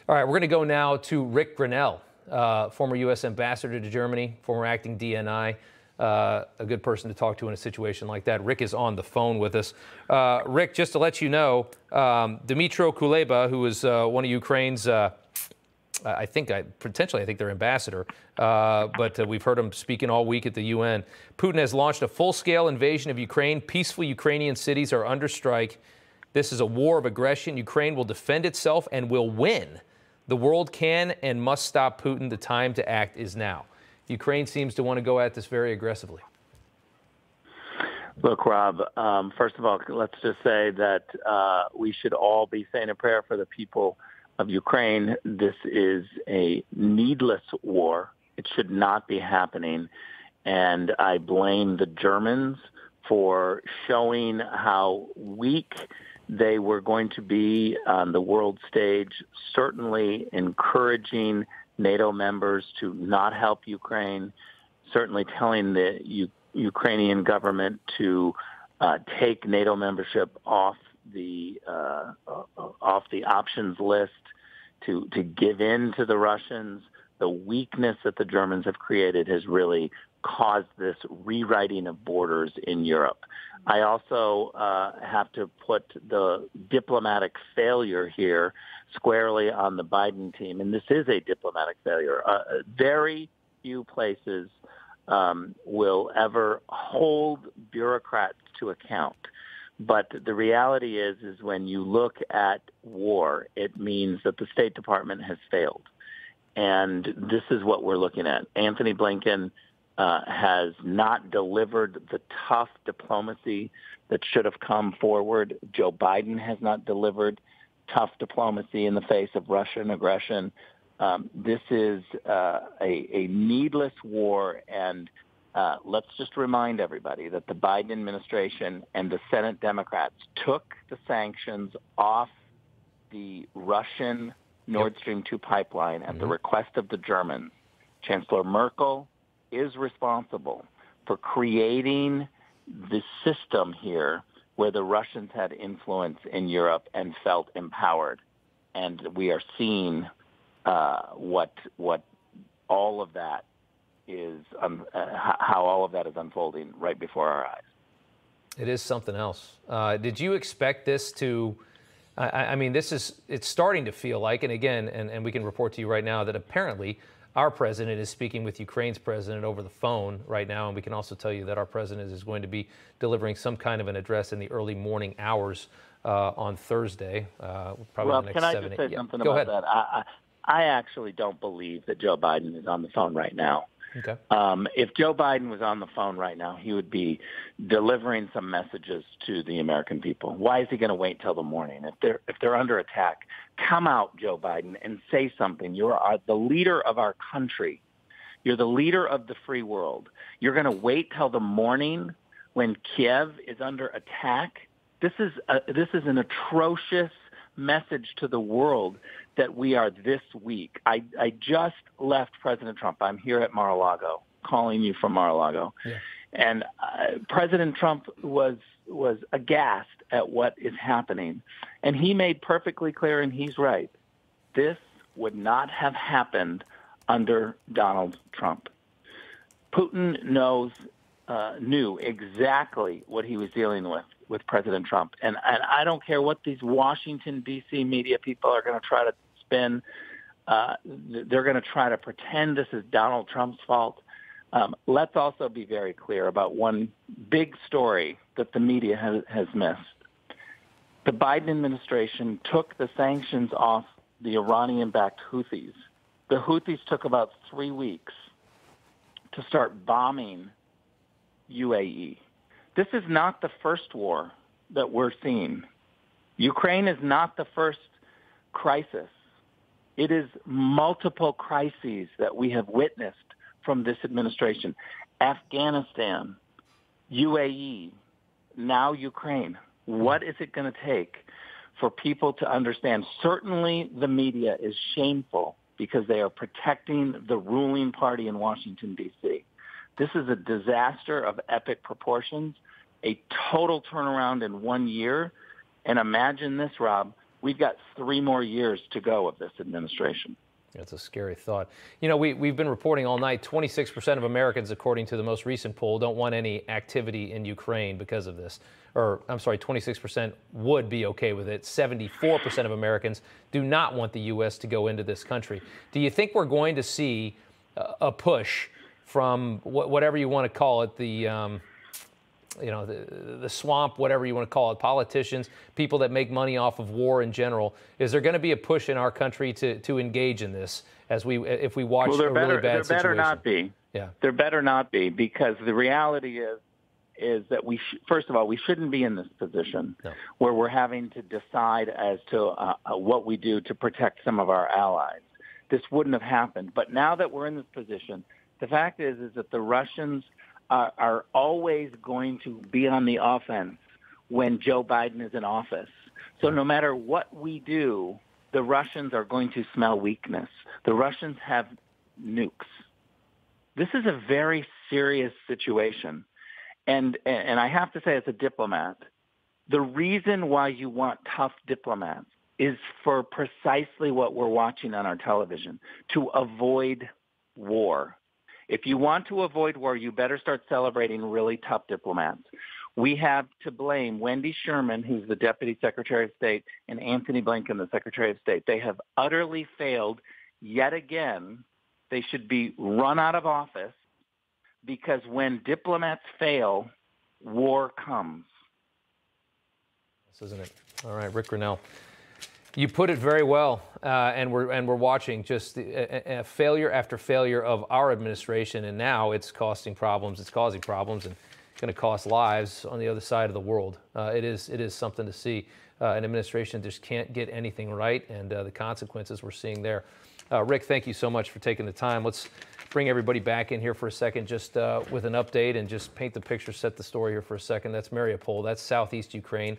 All right, we're going to go now to Rick Grenell, former U.S. ambassador to Germany, former acting DNI, a good person to talk to in a situation like that. Rick is on the phone with us. Rick, just to let you know, Dmytro Kuleba, who is one of Ukraine's, I think their ambassador, but we've heard him speaking all week at the UN. Putin has launched a full-scale invasion of Ukraine. Peaceful Ukrainian cities are under strike. This is a war of aggression. Ukraine will defend itself and will win. The world can and must stop Putin. The time to act is now. Ukraine seems to want to go at this very aggressively. Look, Rob, first of all, let's just say that we should all be saying a prayer for the people of Ukraine. This is a needless war. It should not be happening. And I blame the Germans for showing how weak they were going to be on the world stage, certainly encouraging NATO members to not help Ukraine, certainly telling the Ukrainian government to take NATO membership off the options list, to give in to the Russians. The weakness that the Germans have created has really caused this rewriting of borders in Europe. I also have to put the diplomatic failure here squarely on the Biden team, and this is a diplomatic failure. Very few places will ever hold bureaucrats to account. But the reality is when you look at war, it means that the State Department has failed. And this is what we're looking at. Anthony Blinken has not delivered the tough diplomacy that should have come forward. Joe Biden has not delivered tough diplomacy in the face of Russian aggression. This is a needless war, and let's just remind everybody that the Biden administration and the Senate Democrats took the sanctions off the Russian Nord Stream 2 pipeline at the request of the Germans. Chancellor Merkel is responsible for creating the system here where the Russians had influence in Europe and felt empowered. And we are seeing what all of that is, how all of that is unfolding right before our eyes. It is something else. Did you expect this to? I mean, it's starting to feel like, and again, and we can report to you right now that apparently our president is speaking with Ukraine's president over the phone right now, and we can also tell you that our president is going to be delivering some kind of an address in the early morning hours on Thursday. Probably well, the next can I 7, just say 8, something Go about ahead. that? I actually don't believe that Joe Biden is on the phone right now. Okay. If Joe Biden was on the phone right now, he would be delivering some messages to the American people. Why is he going to wait till the morning? If they're under attack, come out, Joe Biden, and say something. You're the leader of our country. You're the leader of the free world. You're going to wait till the morning when Kiev is under attack? This is an atrocious message to the world that we are this weak. I just left President Trump. I'm here at Mar-a-Lago, calling you from Mar-a-Lago. Yeah. And President Trump was aghast at what is happening. And he made perfectly clear, and he's right, this would not have happened under Donald Trump. Putin knew exactly what he was dealing with President Trump. And I don't care what these Washington, D.C. media people are going to try to spin. They're going to try to pretend this is Donald Trump's fault. Let's also be very clear about one big story that the media has missed. The Biden administration took the sanctions off the Iranian-backed Houthis. The Houthis took about 3 weeks to start bombing UAE. This is not the first war that we're seeing. Ukraine is not the first crisis. It is multiple crises that we have witnessed from this administration. Afghanistan, UAE, now Ukraine. What is it going to take for people to understand? Certainly the media is shameful because they are protecting the ruling party in Washington, D.C. This is a disaster of epic proportions, a total turnaround in 1 year. And imagine this, Rob, we've got 3 more years to go of this administration. That's a scary thought. You know, we've been reporting all night, 26% of Americans, according to the most recent poll, don't want any activity in Ukraine because of this. Or, I'm sorry, 26% would be okay with it. 74% of Americans do not want the U.S. to go into this country. Do you think we're going to see a push from whatever you want to call it, the swamp, whatever you want to call it, politicians, people that make money off of war in general? Is there going to be a push in our country to engage in this if we watch a really bad situation? There better not be. Yeah. There better not be, because the reality is that first of all, we shouldn't be in this position where we're having to decide as to what we do to protect some of our allies. This wouldn't have happened. But now that we're in this position, the fact is that the Russians are always going to be on the offense when Joe Biden is in office. So no matter what we do, the Russians are going to smell weakness. The Russians have nukes. This is a very serious situation. And I have to say, as a diplomat, the reason why you want tough diplomats is for precisely what we're watching on our television, to avoid war. If you want to avoid war, you better start celebrating really tough diplomats. We have to blame Wendy Sherman, who's the Deputy Secretary of State, and Anthony Blinken, the Secretary of State. They have utterly failed yet again. They should be run out of office, because when diplomats fail, war comes. This isn't it. All right, Rick Grenell. You put it very well, and we're watching just a failure after failure of our administration, and now it's causing problems, and going to cost lives on the other side of the world. It is something to see. An administration just can't get anything right, and the consequences we're seeing there. Rick, thank you so much for taking the time. Let's bring everybody back in here for a second, just with an update, and just paint the picture, set the story here for a second. That's Mariupol. That's southeast Ukraine.